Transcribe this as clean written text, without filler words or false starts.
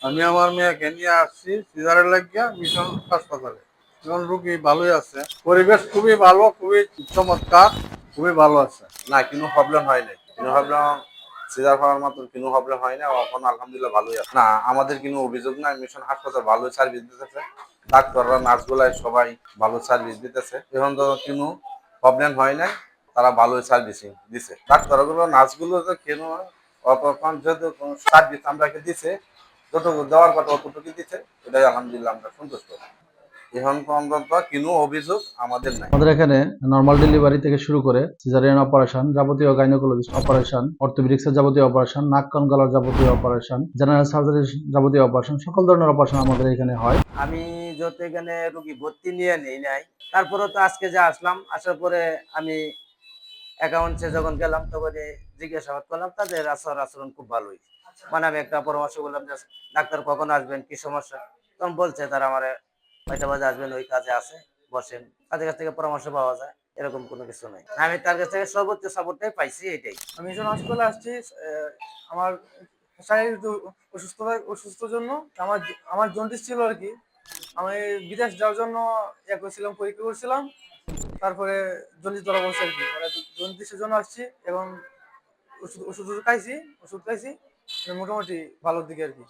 আমি আমার মেয়েকে নিয়ে আসছি সিজারের লাগিয়া মিশন হাসপাতালে। এখন রুগী ভালোই আছে, পরিবেশ খুবই ভালো, খুবই চমৎকার, খুবই ভালো আছে। না কোনো প্রবলেম হয় নাই, কোনো প্রবলেম সিজার হওয়ার মতো কোনো প্রবলেম হয় না, এখন আলহামদুলিল্লাহ ভালোই আছে। না আমাদের কোনো অভিযোগ নাই, মিশন হাসপাতাল ভালো সার্ভিস দিতেছে, ডাক্তাররা নার্সগুলাই সবাই ভালো সার্ভিস দিতেছে, এখন তো কোনো প্রবলেম হয় নাই, তারা ভালোই সার্ভিসিং দিছে। ডাক্তারগুলো নার্সগুলো তো কেন অতক্ষণ যেহেতু সার্ভিস আমরাকে দিছে, যতটুকু দেওয়ার কথা অতটুকু দিচ্ছে, এটাই আলহামদুলিল্লাহ আমরা সন্তুষ্ট। এখন পর্যন্ত কোনো অভিযোগ আমাদের নাই। আমাদের এখানে নর্মাল ডেলিভারি থেকে শুরু করে সিজারিয়ান অপারেশন, যাবতীয় গাইনোকোলজিস্ট অপারেশন, অর্থোপেডিক্সের যাবতীয় অপারেশন, নাক কান গলার যাবতীয় অপারেশন, জেনারেল সার্জারির যাবতীয় অপারেশন, সকল ধরনের অপারেশন আমাদের এখানে হয়। আমি যত এখানে রুগী ভর্তি নিয়ে নেই নাই, তারপরেও তো আজকে যে আসলাম, আসার পরে আমি অ্যাকাউন্টসে যখন গেলাম তখন জিজ্ঞাসাবাদ করলাম, তাদের আচরণ খুব ভালোই। মানে আমি একটা পরামর্শ করলাম যে ডাক্তার কখন আসবেন, কি সমস্যা, তখন বলছে তারা আমার কয়টা বাজে আসবেন, ওই কাজে আছে, বসেন। তাদের কাছ থেকে পরামর্শ পাওয়া যায়, এরকম কোনো কিছু নাই। আমি তার কাছ থেকে সর্বোচ্চ সাপোর্টটাই পাইছি, এটাই। আমি যখন হাসপাতালে আসছি, আমার শারীরিক অসুস্থতার জন্য আমার আমার জন্ডিস ছিল আর কি। আমি বিদেশ যাওয়ার জন্য করছিলাম, পরীক্ষা করছিলাম, তারপরে জন্ডিস ধরা পড়ছে আর কি। মানে জন্ডিসের জন্য আসছি, এবং ওষুধ ওষুধ খাইছি, মোটামুটি ভালোর দিকে আর কি।